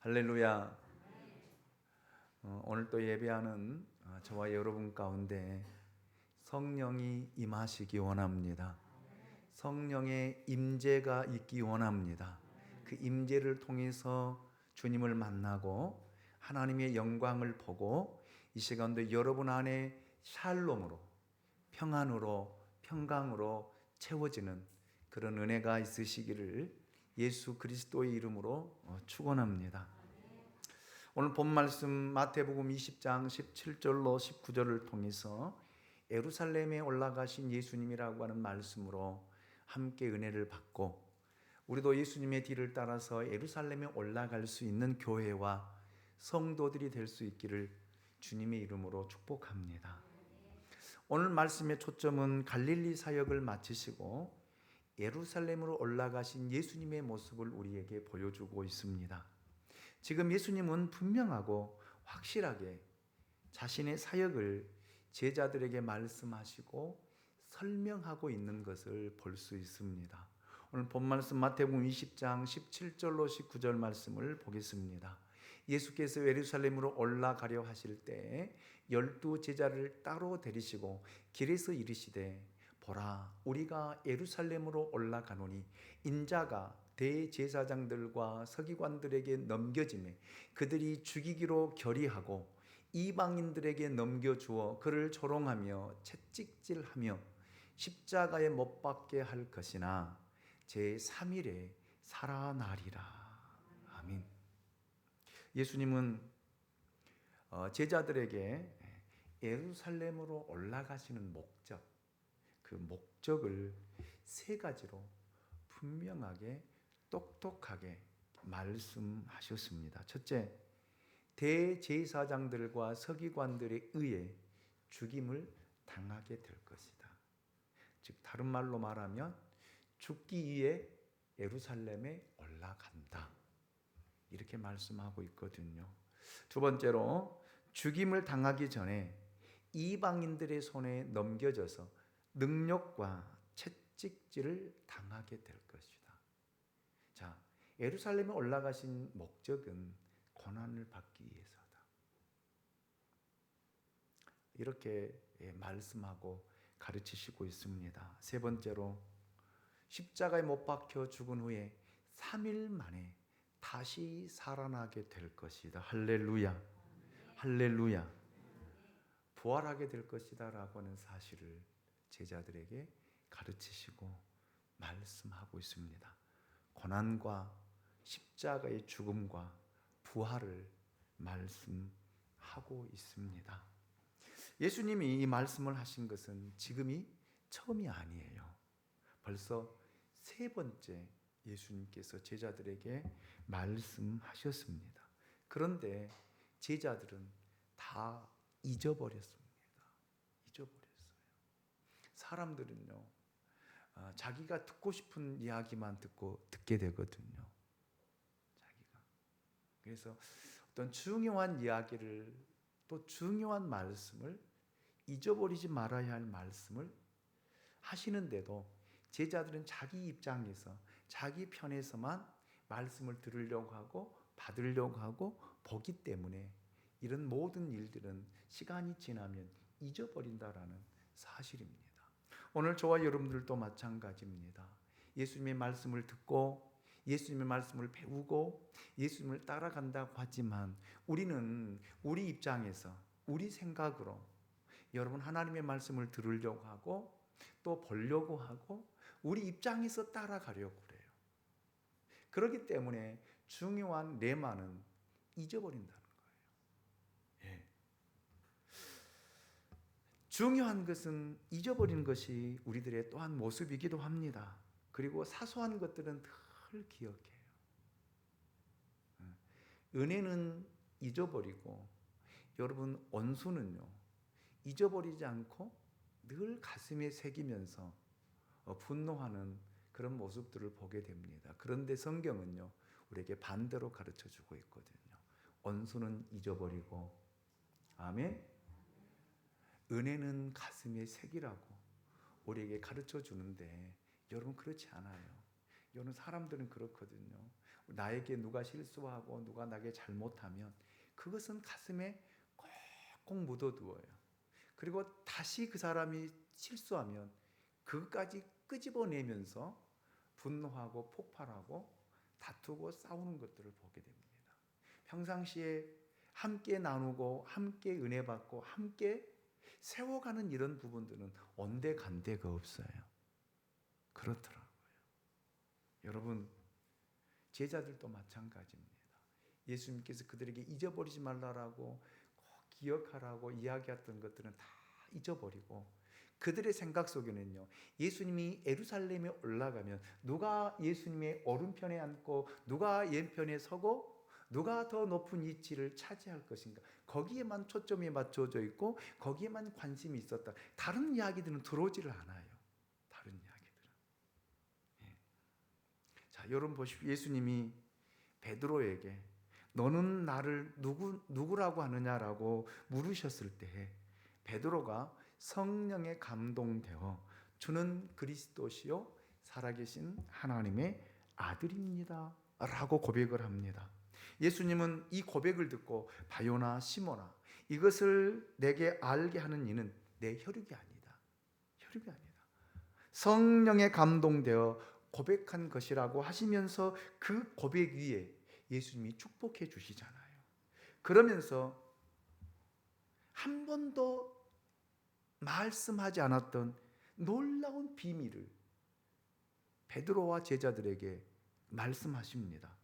할렐루야. 오늘 또 예배하는 저와 여러분 가운데 성령이 임하시기 원합니다. 성령의 임재가 있기 원합니다. 그 임재를 통해서 주님을 만나고 하나님의 영광을 보고 이 시간도 여러분 안에 샬롬으로, 평안으로, 평강으로 채워지는 그런 은혜가 있으시기를 예수 그리스도의 이름으로 축원합니다. 오늘 본 말씀 마태복음 20장 17절로 19절을 통해서 예루살렘에 올라가신 예수님이라고 하는 말씀으로 함께 은혜를 받고 우리도 예수님의 뒤를 따라서 예루살렘에 올라갈 수 있는 교회와 성도들이 될 수 있기를 주님의 이름으로 축복합니다. 오늘 말씀의 초점은 갈릴리 사역을 마치시고 예루살렘으로 올라가신 예수님의 모습을 우리에게 보여주고 있습니다. 지금 예수님은 분명하고 확실하게 자신의 사역을 제자들에게 말씀하시고 설명하고 있는 것을 볼 수 있습니다. 오늘 본 말씀 마태복음 20장 17절로 19절 말씀을 보겠습니다. 예수께서 예루살렘으로 올라가려 하실 때 12 제자를 따로 데리시고 길에서 이르시되 보라, 우리가 예루살렘으로 올라가노니 인자가 대제사장들과 서기관들에게 넘겨지매 그들이 죽이기로 결의하고 이방인들에게 넘겨주어 그를 조롱하며 채찍질하며 십자가에 못 박게 할 것이나 제3일에 살아나리라. 아멘. 예수님은 제자들에게 예루살렘으로 올라가시는 목적, 그 목적을 세 가지로 분명하게 똑똑하게 말씀하셨습니다. 첫째, 대제사장들과 서기관들에 의해 죽임을 당하게 될 것이다. 즉 다른 말로 말하면 죽기 위해 예루살렘에 올라간다. 이렇게 말씀하고 있거든요. 두 번째로 죽임을 당하기 전에 이방인들의 손에 넘겨져서 능력과 채찍질을 당하게 될 것이다. 자, 예루살렘에 올라가신 목적은 고난을 받기 위해서다. 이렇게 말씀하고 가르치시고 있습니다. 세 번째로 십자가에 못 박혀 죽은 후에 3일 만에 다시 살아나게 될 것이다. 할렐루야. 할렐루야. 부활하게 될 것이다 라고 하는 사실을 제자들에게 가르치시고 말씀하고 있습니다. 고난과 십자가의 죽음과 부활을 말씀하고 있습니다. 예수님이 이 말씀을 하신 것은 지금이 처음이 아니에요. 벌써 세 번째 예수님께서 제자들에게 말씀하셨습니다. 그런데 제자들은 다 잊어버렸습니다. 잊어버렸어요. 사람들은요, 자기가 듣고 싶은 이야기만 듣게 되거든요. 자기가. 그래서 어떤 중요한 이야기를 또 중요한 말씀을 잊어버리지 말아야 할 말씀을 하시는데도 제자들은 자기 입장에서 자기 편에서만 말씀을 들으려고 하고 받으려고 하고 보기 때문에 이런 모든 일들은 시간이 지나면 잊어버린다라는 사실입니다. 오늘 저와 여러분들도 마찬가지입니다. 예수님의 말씀을 듣고 예수님의 말씀을 배우고 예수님을 따라간다고 하지만 우리는 우리 입장에서 우리 생각으로 여러분 하나님의 말씀을 들으려고 하고 또 보려고 하고 우리 입장에서 따라가려고 그래요. 그렇기 때문에 중요한 레마는 잊어버린다는 거예요. 예. 중요한 것은 잊어버리는 것이 우리들의 또한 모습이기도 합니다. 그리고 사소한 것들은 늘 기억해요. 은혜는 잊어버리고 여러분 원수는요 잊어버리지 않고 늘 가슴에 새기면서 분노하는 그런 모습들을 보게 됩니다. 그런데 성경은요 우리에게 반대로 가르쳐주고 있거든요. 원수는 잊어버리고 아멘. 은혜는 가슴에 새기라고 우리에게 가르쳐 주는데 여러분 그렇지 않아요. 여러분 사람들은 그렇거든요. 나에게 누가 실수하고 누가 나에게 잘못하면 그것은 가슴에 꼭 묻어두어요. 그리고 다시 그 사람이 실수하면 그것까지 끄집어내면서 분노하고 폭발하고 다투고 싸우는 것들을 보게 됩니다. 평상시에 함께 나누고 함께 은혜 받고 함께 세워가는 이런 부분들은 온데간데가 없어요. 그렇더라고요. 여러분, 제자들도 마찬가지입니다. 예수님께서 그들에게 잊어버리지 말라라고 꼭 기억하라고 이야기했던 것들은 다 잊어버리고 그들의 생각 속에는요, 예수님이 예루살렘에 올라가면 누가 예수님의 오른편에 앉고 누가 왼편에 서고 누가 더 높은 위치를 차지할 것인가, 거기에만 초점이 맞춰져 있고 거기에만 관심이 있었다. 다른 이야기들은 들어오지를 않아요. 다른 이야기들은. 예. 자, 여러분 보십시오. 예수님이 베드로에게 너는 나를 누구라고 하느냐라고 물으셨을 때 베드로가 성령에 감동되어 주는 그리스도시요 살아계신 하나님의 아들입니다 라고 고백을 합니다. 예수님은 이 고백을 듣고 바요나 시몬아, 이것을 내게 알게 하는 이는 내 혈육이 아니다. 혈육이 아니다. 성령에 감동되어 고백한 것이라고 하시면서 그 고백 위에 예수님이 축복해 주시잖아요. 그러면서 한 번도 말씀하지 않았던 놀라운 비밀을 베드로와 제자들에게 말씀하십니다.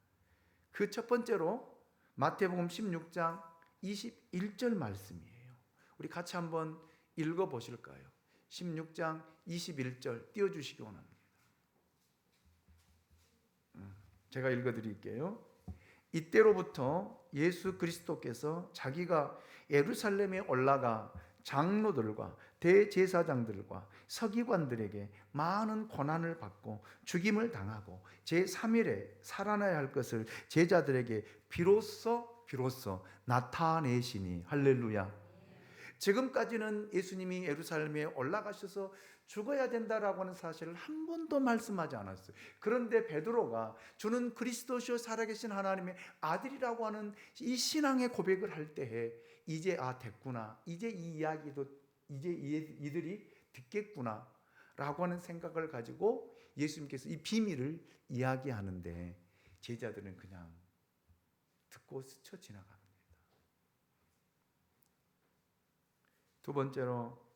그 첫 번째로 마태복음 16장 21절 말씀이에요. 우리 같이 한번 읽어 보실까요? 16장 21절 띄워주시기 원합니다. 제가 읽어 드릴게요. 이때로부터 예수 그리스도께서 자기가 예루살렘에 올라가 장로들과 대제사장들과 서기관들에게 많은 고난을 받고 죽임을 당하고 제3일에 살아나야 할 것을 제자들에게 비로소 나타내시니 할렐루야. 지금까지는 예수님이 예루살렘에 올라가셔서 죽어야 된다라고 하는 사실을 한 번도 말씀하지 않았어요. 그런데 베드로가 주는 그리스도시요 살아계신 하나님의 아들이라고 하는 이 신앙의 고백을 할 때에 이제 됐구나, 이제 이 이야기도 이제 이들이 듣겠구나 라고 하는 생각을 가지고 예수님께서 이 비밀을 이야기하는데 제자들은 그냥 듣고 스쳐 지나갑니다. 두 번째로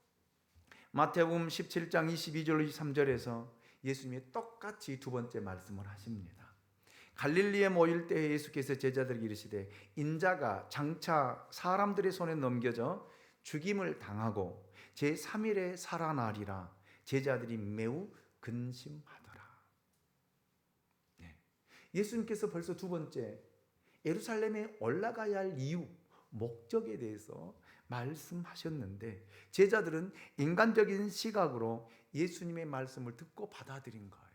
마태복음 17장 22절 23절에서 예수님이 똑같이 두 번째 말씀을 하십니다. 갈릴리에 모일 때 예수께서 제자들에게 이르시되 인자가 장차 사람들의 손에 넘겨져 죽임을 당하고 제3일에 살아나리라. 제자들이 매우 근심하더라. 네. 예수님께서 벌써 두 번째 예루살렘에 올라가야 할 이유, 목적에 대해서 말씀하셨는데 제자들은 인간적인 시각으로 예수님의 말씀을 듣고 받아들인 거예요.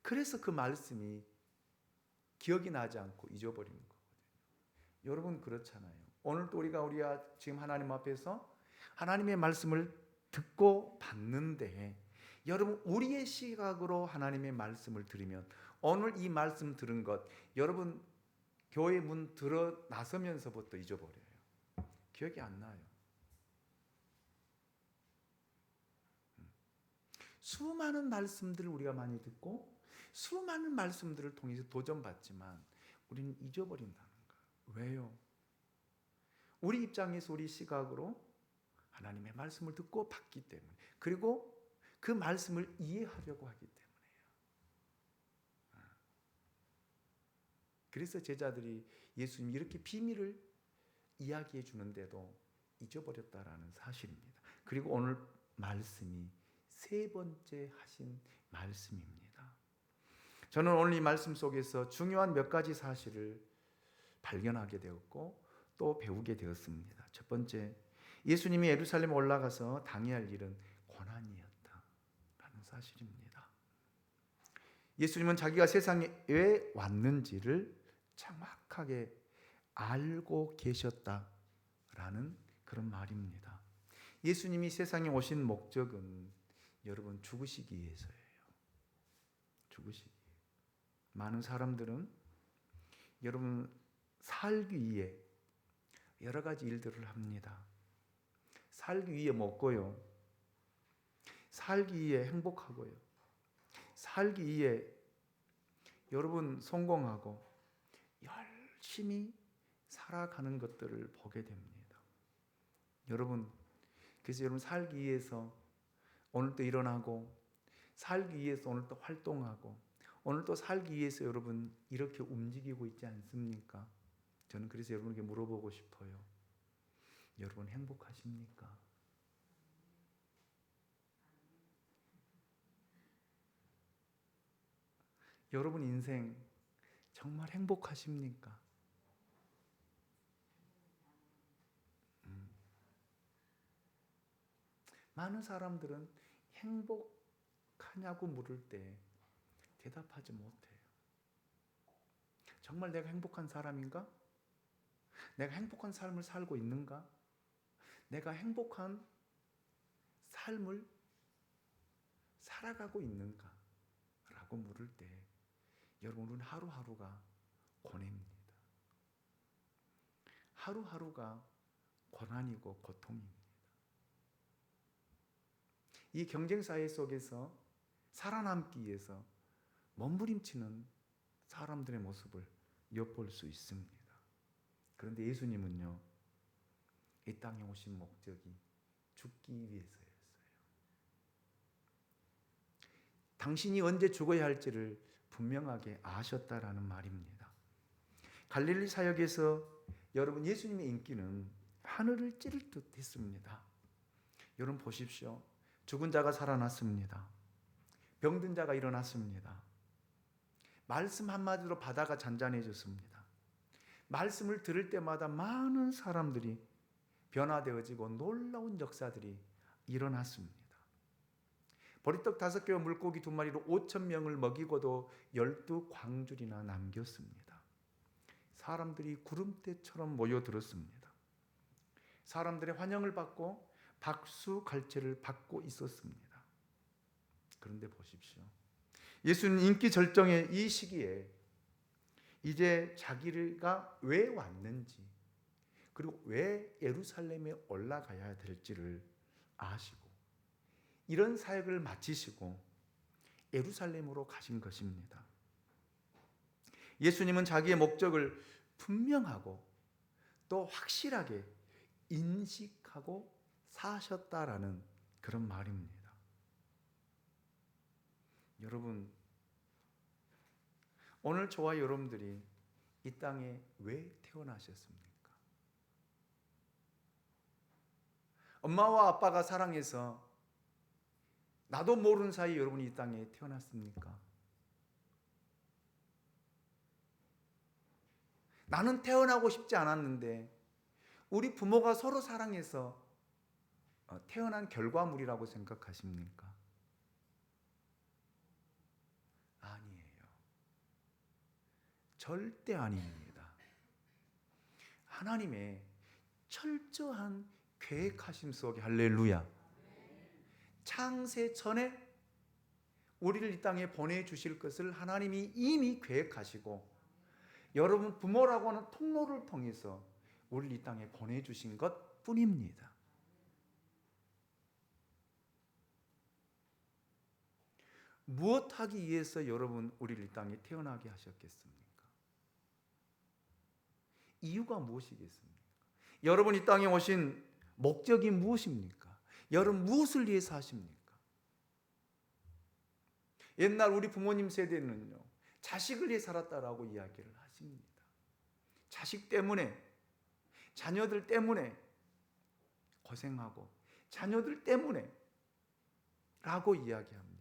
그래서 그 말씀이 기억이 나지 않고 잊어버리는 거거든요. 여러분 그렇잖아요. 오늘도 우리가 지금 하나님 앞에서 하나님의 말씀을 듣고 받는데 여러분 우리의 시각으로 하나님의 말씀을 들으면 오늘 이 말씀 들은 것 여러분 교회 문 들어 나서면서부터 잊어버려요. 기억이 안 나요. 수많은 말씀들을 우리가 많이 듣고 수많은 말씀들을 통해서 도전받지만 우리는 잊어버린다는 거예요. 왜요? 우리 입장에서 우리 시각으로 하나님의 말씀을 듣고 받기 때문에 그리고 그 말씀을 이해하려고 하기 때문에요. 그래서 제자들이 예수님이 이렇게 비밀을 이야기해 주는데도 잊어버렸다라는 사실입니다. 그리고 오늘 말씀이 세 번째 하신 말씀입니다. 저는 오늘 이 말씀 속에서 중요한 몇 가지 사실을 발견하게 되었고 또 배우게 되었습니다. 첫 번째, 예수님이 예루살렘에 올라가서 당해야 할 일은 고난이었다라는 사실입니다. 예수님은 자기가 세상에 왜 왔는지를 정확하게 알고 계셨다라는 그런 말입니다. 예수님이 세상에 오신 목적은 여러분 죽으시기 위해서예요. 죽으시기. 많은 사람들은 여러분 살기 위해 여러 가지 일들을 합니다. 살기 위해 먹고요. 살기 위해 행복하고요. 살기 위해 여러분 성공하고 열심히 살아가는 것들을 보게 됩니다. 여러분, 그래서 여러분 살기 위해서 오늘 또 일어나고, 살기 위해서 오늘 또 활동하고, 오늘 또 살기 위해서 여러분 이렇게 움직이고 있지 않습니까? 저는 그래서 여러분에게 물어보고 싶어요. 여러분 행복하십니까? 여러분 인생 정말 행복하십니까? 많은 사람들은 행복하냐고 물을 때 대답하지 못해요. 정말 내가 행복한 사람인가? 내가 행복한 삶을 살고 있는가? 내가 행복한 삶을 살아가고 있는가? 라고 물을 때 여러분은 하루하루가 고뇌입니다. 하루하루가 고난이고 고통입니다. 이 경쟁사회 속에서 살아남기 위해서 몸부림치는 사람들의 모습을 엿볼 수 있습니다. 그런데 예수님은요, 이 땅에 오신 목적이 죽기 위해서였어요. 당신이 언제 죽어야 할지를 분명하게 아셨다라는 말입니다. 갈릴리 사역에서 여러분 예수님의 인기는 하늘을 찌를 듯 했습니다. 여러분 보십시오. 죽은 자가 살아났습니다. 병든 자가 일어났습니다. 말씀 한마디로 바다가 잔잔해졌습니다. 말씀을 들을 때마다 많은 사람들이 변화되어지고 놀라운 역사들이 일어났습니다. 보리떡 5개와 물고기 2마리로 5,000명을 먹이고도 12광줄이나 남겼습니다. 사람들이 구름대처럼 모여들었습니다. 사람들의 환영을 받고 박수 갈채를 받고 있었습니다. 그런데 보십시오. 예수는 인기 절정의 이 시기에 이제 자기가 왜 왔는지, 그리고 왜 예루살렘에 올라가야 될지를 아시고 이런 사역을 마치시고 예루살렘으로 가신 것입니다. 예수님은 자기의 목적을 분명하고 또 확실하게 인식하고 사셨다라는 그런 말입니다. 여러분, 오늘 저와 여러분들이 이 땅에 왜 태어나셨습니까? 엄마와 아빠가 사랑해서 나도 모르는 사이 여러분이 이 땅에 태어났습니까? 나는 태어나고 싶지 않았는데 우리 부모가 서로 사랑해서 태어난 결과물이라고 생각하십니까? 아니에요. 절대 아닙니다. 하나님의 철저한 계획하심 속에, 할렐루야, 창세 전에 우리를 이 땅에 보내주실 것을 하나님이 이미 계획하시고 여러분 부모라고 하는 통로를 통해서 우리를 이 땅에 보내주신 것 뿐입니다. 무엇 하기 위해서 여러분 우리를 이 땅에 태어나게 하셨겠습니까? 이유가 무엇이겠습니까? 여러분 이 땅에 오신 목적이 무엇입니까? 여러분 무엇을 위해서 하십니까? 옛날 우리 부모님 세대는요, 자식을 위해 살았다라고 이야기를 하십니다. 자식 때문에, 자녀들 때문에 고생하고 자녀들 때문에 라고 이야기합니다.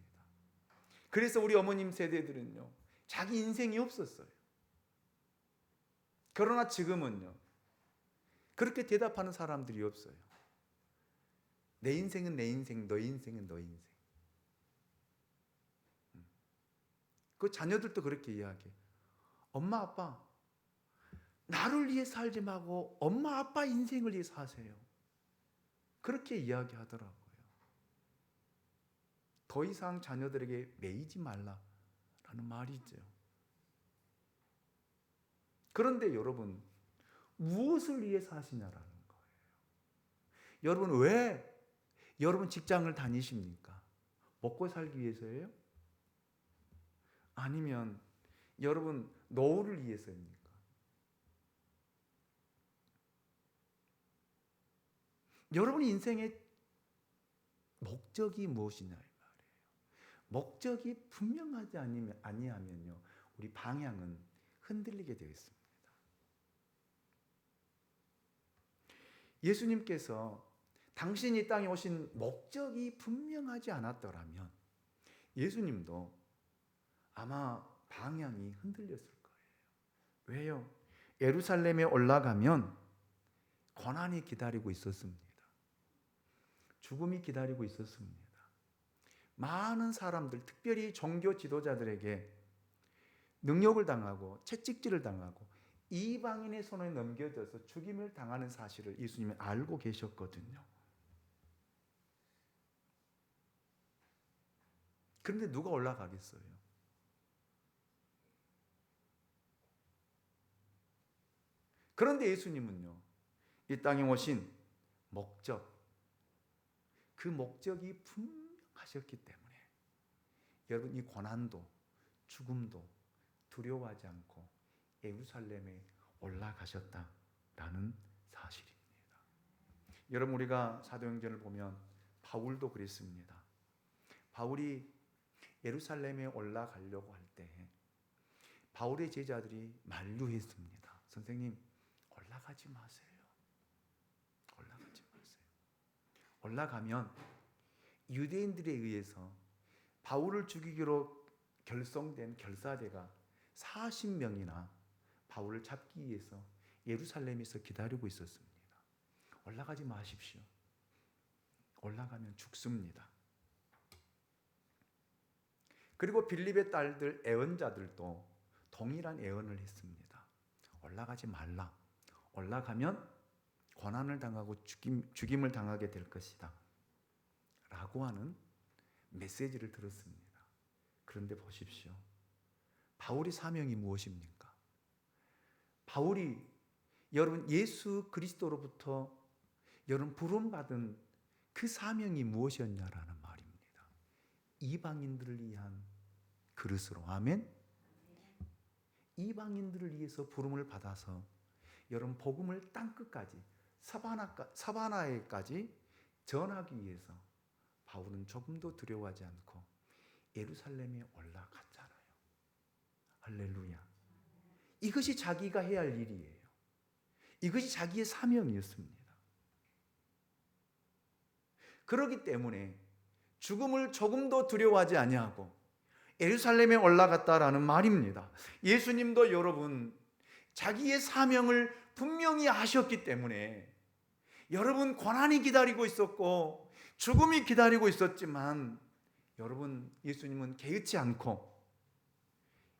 그래서 우리 어머님 세대들은요, 자기 인생이 없었어요. 그러나 지금은요, 그렇게 대답하는 사람들이 없어요. 내 인생은 내 인생, 너의 인생은 너의 인생. 그 자녀들도 그렇게 이야기해요. 엄마 아빠, 나를 위해 살지 말고 엄마 아빠 인생을 위해 사세요. 그렇게 이야기하더라고요. 더 이상 자녀들에게 매이지 말라라는 말이죠. 그런데 여러분, 무엇을 위해서 하시냐라는 거예요. 여러분, 왜 여러분 직장을 다니십니까? 먹고 살기 위해서예요? 아니면 여러분 노후를 위해서입니까? 여러분 인생의 목적이 무엇이냐 이 말이에요. 목적이 분명하지 아니하면요, 우리 방향은 흔들리게 되어 있습니다. 예수님께서 당신이 이 땅에 오신 목적이 분명하지 않았더라면 예수님도 아마 방향이 흔들렸을 거예요. 왜요? 예루살렘에 올라가면 고난이 기다리고 있었습니다. 죽음이 기다리고 있었습니다. 많은 사람들, 특별히 종교 지도자들에게 능욕을 당하고 채찍질을 당하고 이방인의 손에 넘겨져서 죽임을 당하는 사실을 예수님은 알고 계셨거든요. 그런데 누가 올라가겠어요? 그런데 예수님은요, 이 땅에 오신 목적, 그 목적이 분명하셨기 때문에 여러분, 이 고난도 죽음도 두려워하지 않고 예루살렘에 올라가셨다라는 사실입니다. 여러분, 우리가 사도행전을 보면 바울도 그랬습니다. 바울이 예루살렘에 올라가려고 할 때 바울의 제자들이 만류했습니다. 선생님, 올라가지 마세요. 올라가지 마세요. 올라가면 유대인들에 의해서 바울을 죽이기로 결성된 결사대가 40명이나 바울을 잡기 위해서 예루살렘에서 기다리고 있었습니다. 올라가지 마십시오. 올라가면 죽습니다. 그리고 빌립의 딸들 애언자들도 동일한 애언을 했습니다. 올라가지 말라. 올라가면 고난을 당하고 죽임을 당하게 될 것이다 라고 하는 메시지를 들었습니다. 그런데 보십시오. 바울의 사명이 무엇입니까? 바울이 여러분 예수 그리스도로부터 여러분 부름받은 그 사명이 무엇이었냐라는 말입니다. 이방인들을 위한 그릇으로, 아멘. 이방인들을 위해서 부름을 받아서 여러분 복음을 땅끝까지 사바나에까지 전하기 위해서 바울은 조금도 두려워하지 않고 예루살렘에 올라갔잖아요. 할렐루야. 이것이 자기가 해야 할 일이에요. 이것이 자기의 사명이었습니다. 그렇기 때문에 죽음을 조금도 두려워하지 아니하고 예루살렘에 올라갔다라는 말입니다. 예수님도 여러분 자기의 사명을 분명히 아셨기 때문에 여러분 고난이 기다리고 있었고 죽음이 기다리고 있었지만 여러분 예수님은 개의치 않고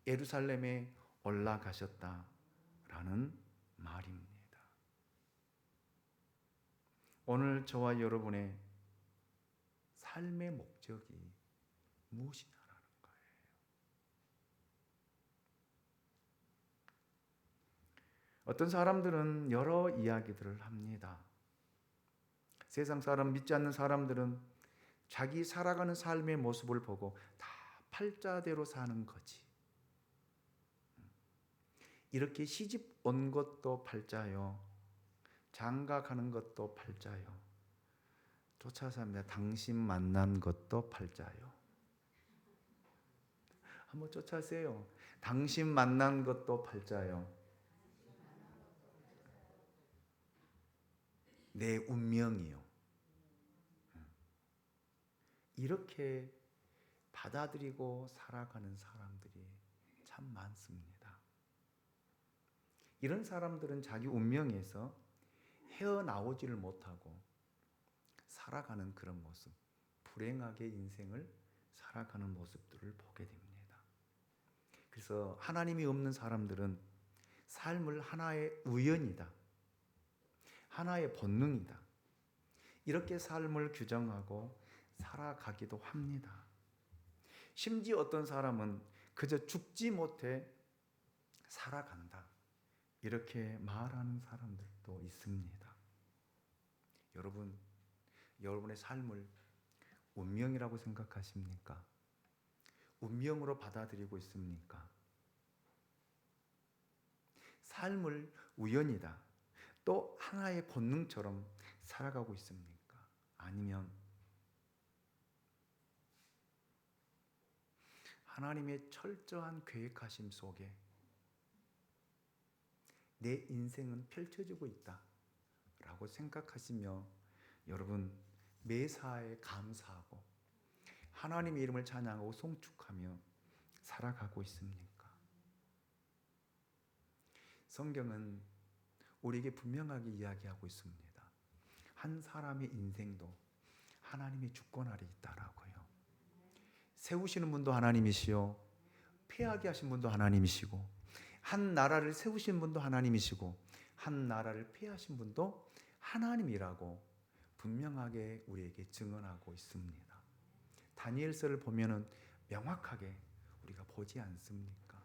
예루살렘에 올라가셨다라는 말입니다. 오늘 저와 여러분의 삶의 목적이 무엇이냐라는 거예요. 어떤 사람들은 여러 이야기들을 합니다. 세상 사람, 믿지 않는 사람들은 자기 살아가는 삶의 모습을 보고 다 팔자대로 사는 거지. 이렇게 시집 온 것도 팔자요. 장가 가는 것도 팔자요. 쫓아서 합니다. 당신 만난 것도 팔자요. 한번 쫓아세요. 당신 만난 것도 팔자요. 내 운명이요. 이렇게 받아들이고 살아가는 사람들이 참 많습니다. 이런 사람들은 자기 운명에서 헤어나오지를 못하고 살아가는 그런 모습, 불행하게 인생을 살아가는 모습들을 보게 됩니다. 그래서 하나님이 없는 사람들은 삶을 하나의 우연이다, 하나의 본능이다, 이렇게 삶을 규정하고 살아가기도 합니다. 심지어 어떤 사람은 그저 죽지 못해 살아간다, 이렇게 말하는 사람들도 있습니다. 여러분, 여러분의 삶을 운명이라고 생각하십니까? 운명으로 받아들이고 있습니까? 삶을 우연이다, 또 하나의 본능처럼 살아가고 있습니까? 아니면 하나님의 철저한 계획하심 속에 내 인생은 펼쳐지고 있다라고 생각하시며 여러분 매사에 감사하고 하나님의 이름을 찬양하고 송축하며 살아가고 있습니까? 성경은 우리에게 분명하게 이야기하고 있습니다. 한 사람의 인생도 하나님의 주권 아래 있다라고요. 세우시는 분도 하나님이시요, 패하게 하신 분도 하나님이시고, 한 나라를 세우신 분도 하나님이시고, 한 나라를 패하신 분도 하나님이라고 분명하게 우리에게 증언하고 있습니다. 다니엘서를 보면은 명확하게 우리가 보지 않습니까?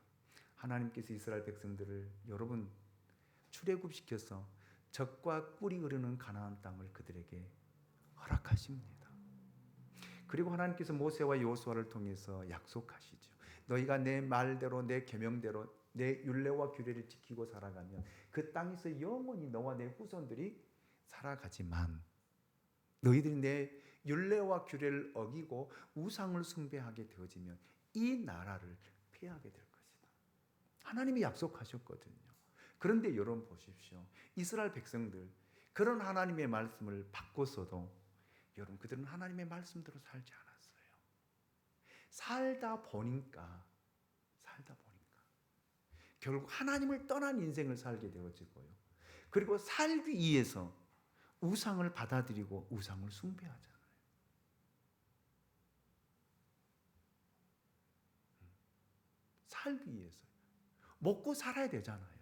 하나님께서 이스라엘 백성들을 여러분 출애굽시켜서 젖과 꿀이 흐르는 가나안 땅을 그들에게 허락하십니다. 그리고 하나님께서 모세와 여호수아를 통해서 약속하시죠. 너희가 내 말대로 내 계명대로 내 율례와 규례를 지키고 살아가면 그 땅에서 영원히 너와 내 후손들이 살아가지만 너희들이 내 율례와 규례를 어기고 우상을 숭배하게 되어지면 이 나라를 피하게 될 것이다. 하나님이 약속하셨거든요. 그런데 여러분 보십시오. 이스라엘 백성들 그런 하나님의 말씀을 받고서도 여러분 그들은 하나님의 말씀대로 살지 않았어요. 살다 보니까 결국 하나님을 떠난 인생을 살게 되어지고요. 그리고 살기 위해서 우상을 받아들이고 우상을 숭배하잖아요. 살기 위해서 먹고 살아야 되잖아요.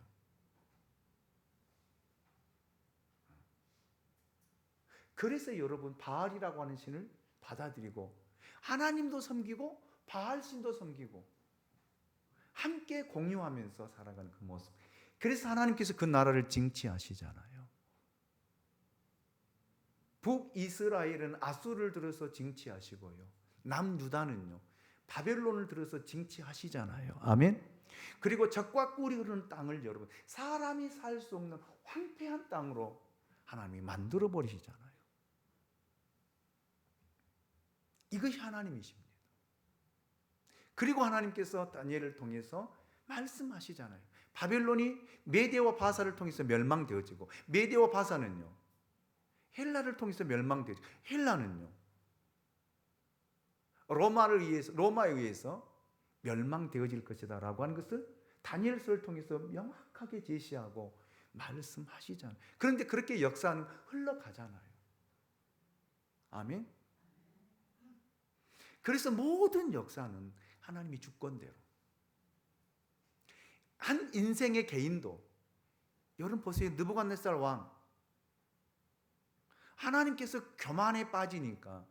그래서 여러분 바알이라고 하는 신을 받아들이고 하나님도 섬기고 바알신도 섬기고 함께 공유하면서 살아가는 그 모습. 그래서 하나님께서 그 나라를 징치하시잖아요. 북이스라엘은 아수르를 들어서 징치하시고요. 남유다는요 바벨론을 들어서 징치하시잖아요. 아멘. 그리고 젖과 꿀이 흐르는 땅을 여러분 사람이 살 수 없는 황폐한 땅으로 하나님이 만들어 버리시잖아요. 이것이 하나님이십니다. 그리고 하나님께서 다니엘을 통해서 말씀하시잖아요. 바벨론이 메대와 바사를 통해서 멸망되어지고 메대와 바사는요 헬라를 통해서 멸망되어지고 헬라는요 로마에 의해서 멸망되어질 것이다 라고 하는 것을 다니엘서를 통해서 명확하게 제시하고 말씀하시잖아요. 그런데 그렇게 역사는 흘러가잖아요. 아멘. 그래서 모든 역사는 하나님이 주권대로 한 인생의 개인도 여러분 보세요. 느부갓네살 왕 하나님께서 교만에 빠지니까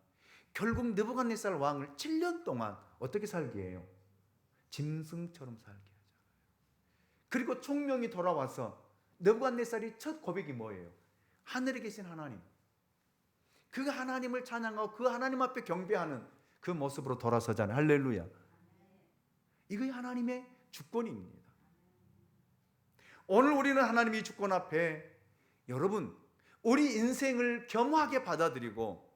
결국 느부갓네살 왕을 7년 동안 어떻게 살게 해요? 짐승처럼 살게 하잖아요. 그리고 총명이 돌아와서 느부갓네살이 첫 고백이 뭐예요? 하늘에 계신 하나님, 그 하나님을 찬양하고 그 하나님 앞에 경배하는 그 모습으로 돌아서잖아요. 할렐루야. 이것이 하나님의 주권입니다. 오늘 우리는 하나님의 주권 앞에 여러분 우리 인생을 겸하게 받아들이고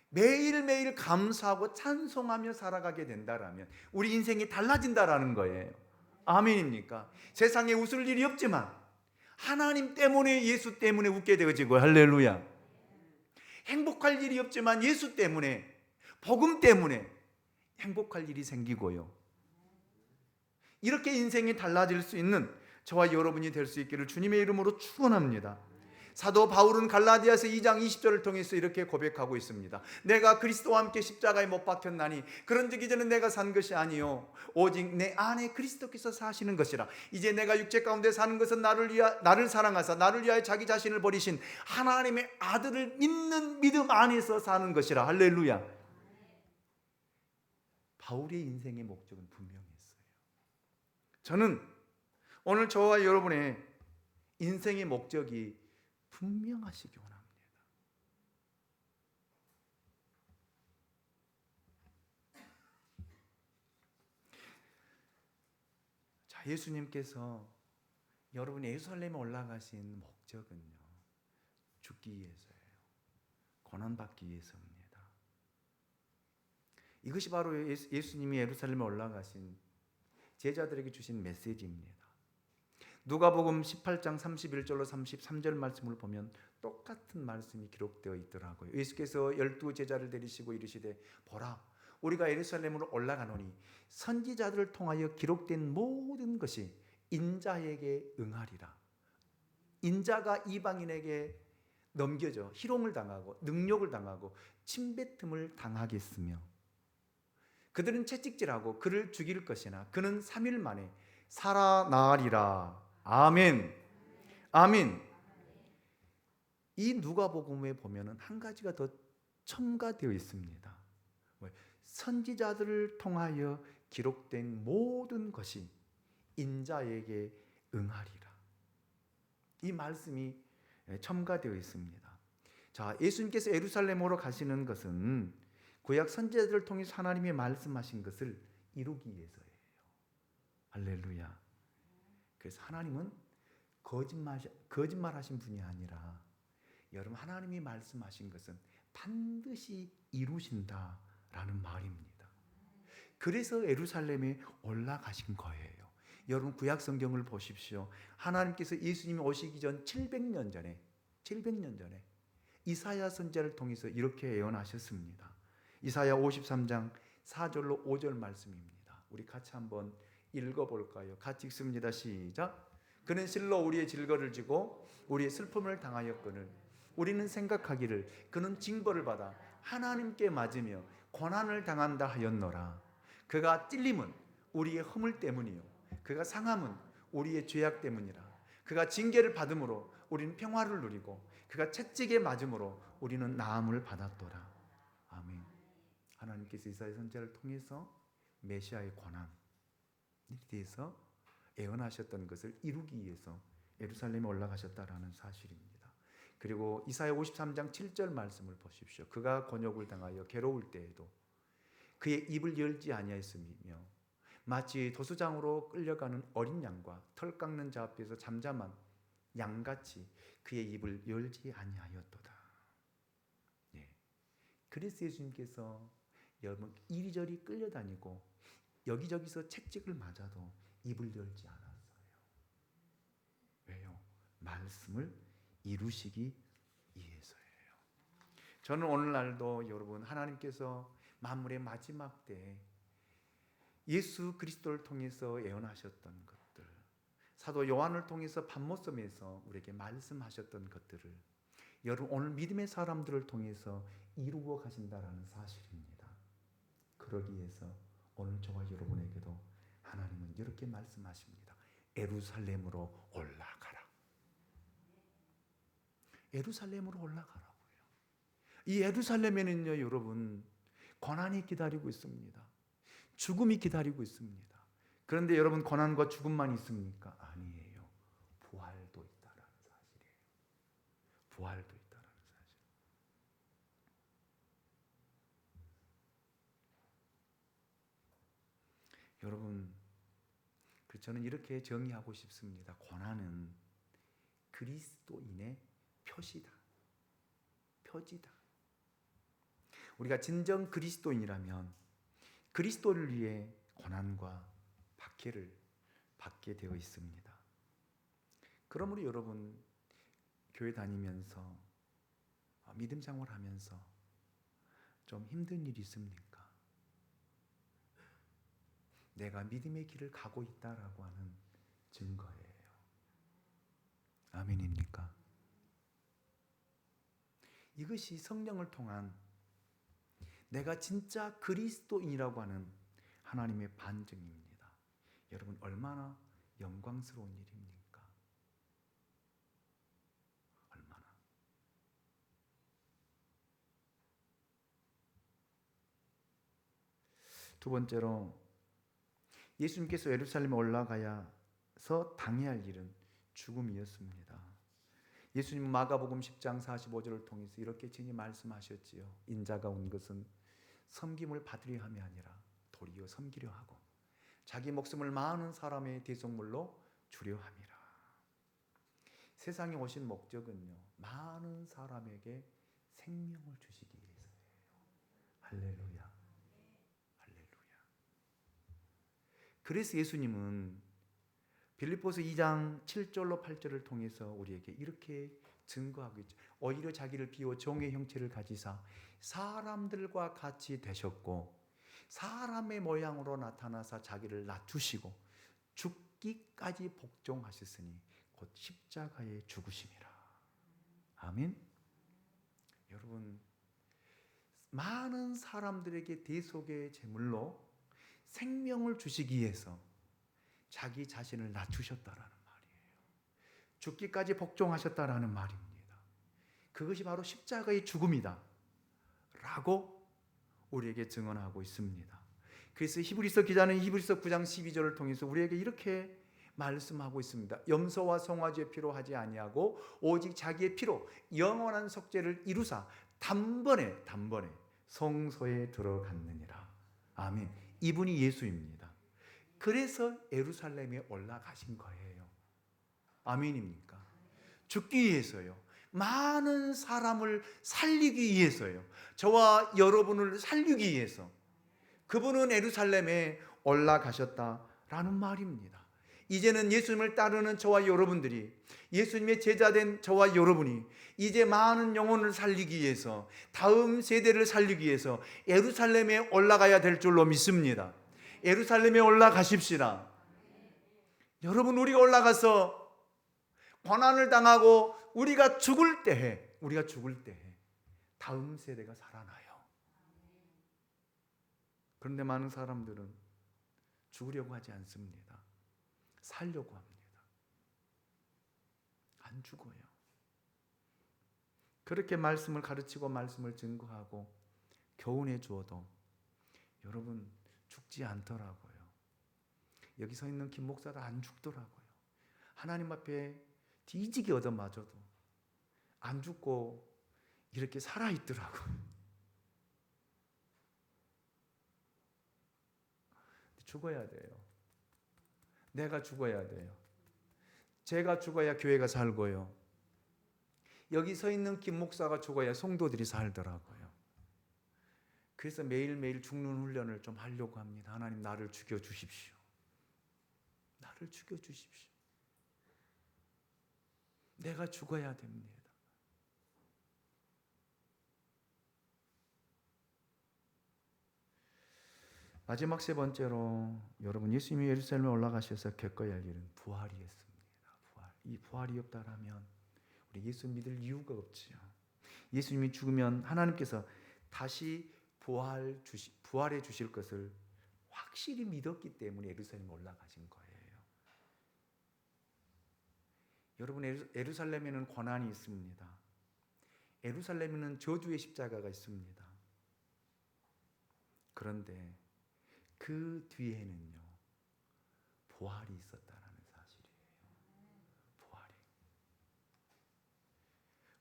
매일매일 감사하고 찬송하며 살아가게 된다라면 우리 인생이 달라진다라는 거예요. 아멘입니까? 세상에 웃을 일이 없지만 하나님 때문에 예수 때문에 웃게 되어지고 할렐루야. 행복할 일이 없지만 예수 때문에 복음 때문에 행복할 일이 생기고요. 이렇게 인생이 달라질 수 있는 저와 여러분이 될 수 있기를 주님의 이름으로 축원합니다. 사도 바울은 갈라디아서 2장 20절을 통해서 이렇게 고백하고 있습니다. 내가 그리스도와 함께 십자가에 못 박혔나니 그런즉 이제는 내가 산 것이 아니요 오직 내 안에 그리스도께서 사시는 것이라. 이제 내가 육체 가운데 사는 것은 나를 사랑하사 나를 위하여 자기 자신을 버리신 하나님의 아들을 믿는 믿음 안에서 사는 것이라. 할렐루야. 바울의 인생의 목적은 분명했어요. 저는 오늘 저와 여러분의 인생의 목적이 분명하시기 원합니다. 자, 예수님께서 여러분이 예루살렘에 올라가신 목적은요, 죽기 위해서예요. 고난받기 위해서입니다. 이것이 바로 예수님이 예루살렘에 올라가신 제자들에게 주신 메시지입니다. 누가복음 18장 31절로 33절 말씀을 보면 똑같은 말씀이 기록되어 있더라고요. 예수께서 12제자를 데리시고 이르시되 보라 우리가 예루살렘으로 올라가노니 선지자들을 통하여 기록된 모든 것이 인자에게 응하리라. 인자가 이방인에게 넘겨져 희롱을 당하고 능욕을 당하고 침뱉음을 당하겠으며 그들은 채찍질하고 그를 죽일 것이나 그는 3일 만에 살아나리라. 아멘. 아멘. 이 누가복음에 보면은 한 가지가 더 첨가되어 있습니다. 선지자들을 통하여 기록된 모든 것이 인자에게 응하리라. 이 말씀이 첨가되어 있습니다. 자, 예수님께서 예루살렘으로 가시는 것은 구약 선지자들을 통해서 하나님이 말씀하신 것을 이루기 위해서예요. 할렐루야. 그래서 하나님은 거짓말하신 분이 아니라 여러분 하나님이 말씀하신 것은 반드시 이루신다라는 말입니다. 그래서 예루살렘에 올라가신 거예요. 여러분 구약 성경을 보십시오. 하나님께서 예수님이 오시기 전 700년 전에 이사야 선지자를 통해서 이렇게 예언하셨습니다. 이사야 53장 4절로 5절 말씀입니다. 우리 같이 한번 읽어볼까요? 같이 읽습니다. 시작. 그는 실로 우리의 질거를 지고 우리의 슬픔을 당하였거늘 우리는 생각하기를 그는 징벌을 받아 하나님께 맞으며 고난을 당한다 하였노라. 그가 찔림은 우리의 허물 때문이요 그가 상함은 우리의 죄악 때문이라. 그가 징계를 받음으로 우리는 평화를 누리고 그가 채찍에 맞음으로 우리는 나음을 받았도다. 아멘. 하나님께서 이사야 선지자를 통해서 메시아의 고난에 대해서 예언하셨던 것을 이루기 위해서 예루살렘에 올라가셨다라는 사실입니다. 그리고 이사야 53장 7절 말씀을 보십시오. 그가 곤욕을 당하여 괴로울 때에도 그의 입을 열지 아니하였으며 마치 도수장으로 끌려가는 어린 양과 털 깎는 자 앞에서 잠잠한 양같이 그의 입을 열지 아니하였도다. 예. 그래서 예수님께서 여러분 이리저리 끌려다니고 여기저기서 채찍을 맞아도 입을 열지 않았어요. 왜요? 말씀을 이루시기 위해서예요. 저는 오늘날도 여러분 하나님께서 만물의 마지막 때에 예수 그리스도를 통해서 예언하셨던 것들, 사도 요한을 통해서 밤모섬에서 우리에게 말씀하셨던 것들을 여러분 오늘 믿음의 사람들을 통해서 이루어 가신다라는 사실입니다. 그러기 위해서 오늘 저와 여러분에게도 하나님은 이렇게 말씀하십니다. 예루살렘으로 올라가라. 예루살렘으로 올라가라고요. 이 예루살렘에는요, 여러분 고난이 기다리고 있습니다. 죽음이 기다리고 있습니다. 그런데 여러분 고난과 죽음만 있습니까? 아니에요. 부활도 있다라는 사실이에요. 부활도 있다라는 사실. 여러분, 저는 이렇게 정의하고 싶습니다. 고난은 그리스도인의 표지다. 우리가 진정 그리스도인이라면 그리스도를 위해 고난과 박해를 받게 되어 있습니다. 그러므로 여러분 교회 다니면서 믿음 생활하면서 좀 힘든 일이 있습니까? 내가 믿음의 길을 가고 있다라고 하는 증거예요. 아멘입니까? 이것이 성령을 통한 내가 진짜 그리스도인이라고 하는 하나님의 반증입니다. 여러분 얼마나 영광스러운 일입니까? 얼마나. 두 번째로 예수님께서 예루살렘에 올라가야서 당해야 할 일은 죽음이었습니다. 예수님은 마가복음 10장 45절을 통해서 이렇게 친히 말씀하셨지요. 인자가 온 것은 섬김을 받으려 함이 아니라 도리어 섬기려 하고 자기 목숨을 많은 사람의 대속물로 주려 함이라. 세상에 오신 목적은요, 많은 사람에게 생명을 주시기 위해서예요. 할렐루야. 할렐루야. 그래서 예수님은 빌립보서 2장 7절로 8절을 통해서 우리에게 이렇게 증거하고 있죠. 오히려 자기를 비워 종의 형체를 가지사 사람들과 같이 되셨고 사람의 모양으로 나타나사 자기를 낮추시고 죽기까지 복종하셨으니 곧 십자가에 죽으심이라. 아멘. 여러분, 많은 사람들에게 대속의 제물로 생명을 주시기 위해서 자기 자신을 낮추셨다라는 말이에요. 죽기까지 복종하셨다라는 말입니다. 그것이 바로 십자가의 죽음이다 라고 우리에게 증언하고 있습니다. 그래서 히브리서 기자는 히브리서 9장 12절을 통해서 우리에게 이렇게 말씀하고 있습니다. 염소와 송아지의 피로 하지 아니하고 오직 자기의 피로 영원한 속죄를 이루사 단번에 성소에 들어갔느니라. 아멘. 이분이 예수입니다. 그래서 예루살렘에 올라가신 거예요. 아멘입니까? 죽기 위해서요. 많은 사람을 살리기 위해서요. 저와 여러분을 살리기 위해서 그분은 예루살렘에 올라가셨다라는 말입니다. 이제는 예수님을 따르는 저와 여러분들이, 예수님의 제자된 저와 여러분이 이제 많은 영혼을 살리기 위해서, 다음 세대를 살리기 위해서 예루살렘에 올라가야 될 줄로 믿습니다. 예루살렘에 올라가십시다. 여러분, 우리가 올라가서 고난을 당하고 우리가 죽을 때에 다음 세대가 살아나요. 그런데 많은 사람들은 죽으려고 하지 않습니다. 살려고 합니다. 안 죽어요. 그렇게 말씀을 가르치고 말씀을 증거하고 교훈해 주어도 여러분 죽지 않더라고요. 여기 서 있는 김 목사도 안 죽더라고요. 하나님 앞에 뒤지게 얻어맞아도 안 죽고 이렇게 살아있더라고요. 죽어야 돼요. 내가 죽어야 돼요. 제가 죽어야 교회가 살고요. 여기 서 있는 김 목사가 죽어야 성도들이 살더라고요. 그래서 매일매일 죽는 훈련을 좀 하려고 합니다. 하나님, 나를 죽여주십시오. 나를 죽여주십시오. 내가 죽어야 됩니다. 마지막 세 번째로, 여러분, 예수님이 예루살렘에 올라가셔서 겪어야 할 일은 부활이었습니다. 이 부활이 없다라면 우리 예수 믿을 이유가 없지요. 예수님이 죽으면 하나님께서 다시 부활해 주실 것을 확실히 믿었기 때문에 예루살렘에 올라가신 거예요. 여러분, 예루살렘에는 고난이 있습니다. 예루살렘에는 저주의 십자가가 있습니다. 그런데 그 뒤에는요, 부활이 있었다라는 사실이에요. 부활이.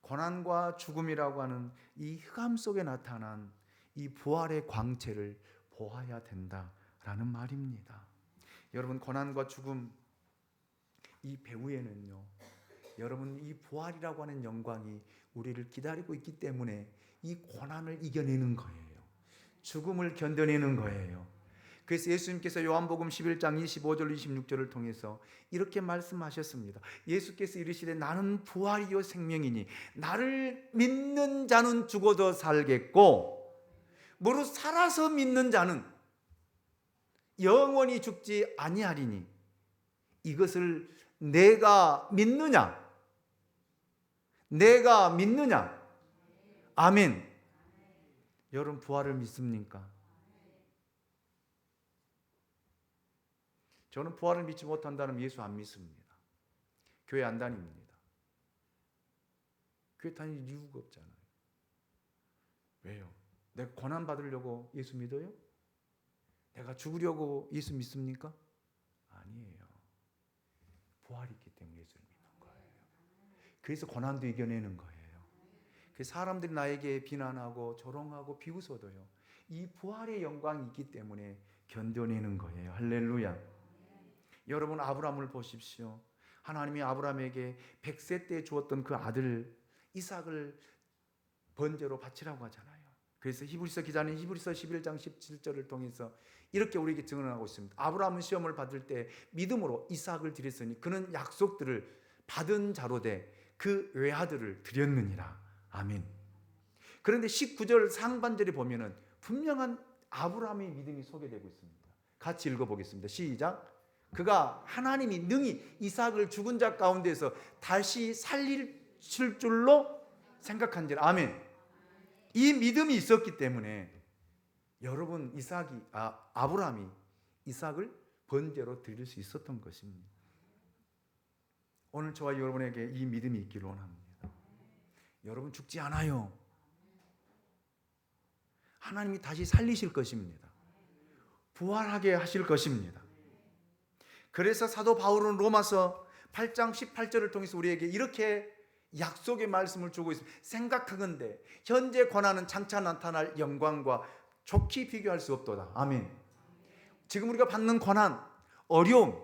고난과 죽음이라고 하는 이 흑암 속에 나타난 이 부활의 광채를 보아야 된다라는 말입니다. 여러분, 고난과 죽음 이 배후에는요, 여러분, 이 부활이라고 하는 영광이 우리를 기다리고 있기 때문에 이 고난을 이겨내는 거예요. 죽음을 견뎌내는 거예요. 그래서 예수님께서 요한복음 11장 25절 26절을 통해서 이렇게 말씀하셨습니다. 예수께서 이르시되 나는 부활이요 생명이니 나를 믿는 자는 죽어도 살겠고 무릇 살아서 믿는 자는 영원히 죽지 아니하리니 이것을 내가 믿느냐? 내가 믿느냐? 아멘. 여러분, 부활을 믿습니까? 저는 부활을 믿지 못한다면 예수 안 믿습니다. 교회 안 다닙니다. 교회 다닐 이유가 없잖아요. 왜요? 내가 고난 받으려고 예수 믿어요? 내가 죽으려고 예수 믿습니까? 아니에요. 부활이 있기 때문에 예수를 믿는 거예요. 그래서 고난도 이겨내는 거예요. 그래서 사람들이 나에게 비난하고 조롱하고 비웃어도요, 이 부활의 영광이 있기 때문에 견뎌내는 거예요. 할렐루야. 여러분, 아브라함을 보십시오. 하나님이 아브라함에게 100세 때 주었던 그 아들 이삭을 번제로 바치라고 하잖아요. 그래서 히브리서 기자는 히브리서 11장 17절을 통해서 이렇게 우리에게 증언하고 있습니다. 아브라함은 시험을 받을 때 믿음으로 이삭을 드렸으니 그는 약속들을 받은 자로 돼 그 외아들을 드렸느니라. 아멘. 그런데 19절 상반절에 보면은 분명한 아브라함의 믿음이 소개되고 있습니다. 같이 읽어보겠습니다. 시작. 그가 하나님이 능히 이삭을 죽은 자 가운데서 다시 살릴 줄로 생각한지라. 아멘. 이 믿음이 있었기 때문에 여러분, 아브라함이 이삭을 번제로 드릴 수 있었던 것입니다. 오늘 저와 여러분에게 이 믿음이 있기를 원합니다. 여러분, 죽지 않아요. 하나님이 다시 살리실 것입니다. 부활하게 하실 것입니다. 그래서 사도 바울은 로마서 8장 18절을 통해서 우리에게 이렇게 약속의 말씀을 주고 있습니다. 생각하건대 현재 권하는 장차 나타날 영광과 좋게 비교할 수 없도다. 아멘. 지금 우리가 받는 고난, 어려움,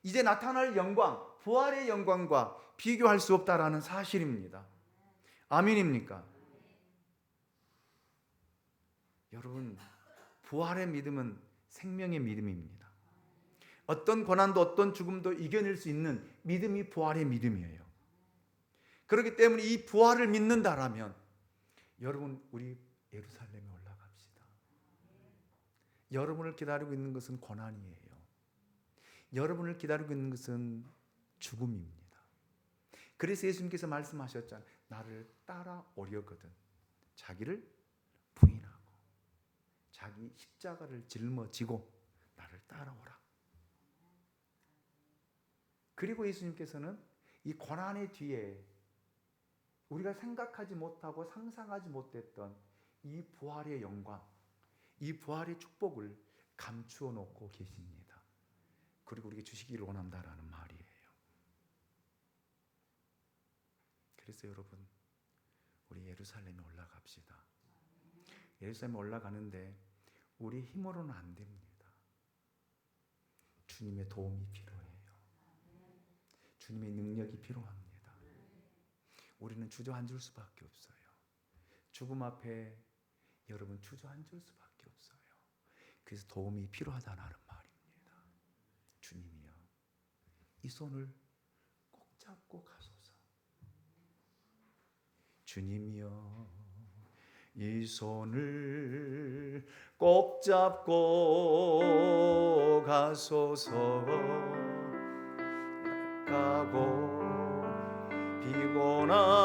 이제 나타날 영광, 부활의 영광과 비교할 수 없다라는 사실입니다. 아멘입니까? 여러분, 부활의 믿음은 생명의 믿음입니다. 어떤 고난도 어떤 죽음도 이겨낼 수 있는 믿음이 부활의 믿음이에요. 그렇기 때문에 이 부활을 믿는다라면 여러분, 우리 예루살렘에 올라갑시다. 여러분을 기다리고 있는 것은 고난이에요. 여러분을 기다리고 있는 것은 죽음입니다. 그래서 예수님께서 말씀하셨잖아요. 나를 따라오려거든 자기를 부인하고 자기 십자가를 짊어지고 나를 따라오라. 그리고 예수님께서는 이 고난의 뒤에 우리가 생각하지 못하고 상상하지 못했던 이 부활의 영광, 이 부활의 축복을 감추어 놓고 계십니다. 그리고 우리에게 주시기를 원한다라는 말이에요. 그래서 여러분, 우리 예루살렘에 올라갑시다. 예루살렘에 올라가는데 우리 힘으로는 안 됩니다. 주님의 도움이 필요해요. 주님의 능력이 필요합니다. 우리는 주저앉을 수밖에 없어요. 죽음 앞에 여러분 주저앉을 수밖에 없어요. 그래서 도움이 필요하다는 말입니다. 주님이여, 이 손을 꼭 잡고 가소서. 주님이여, 이 손을 꼭 잡고 가소서. 가고 피곤한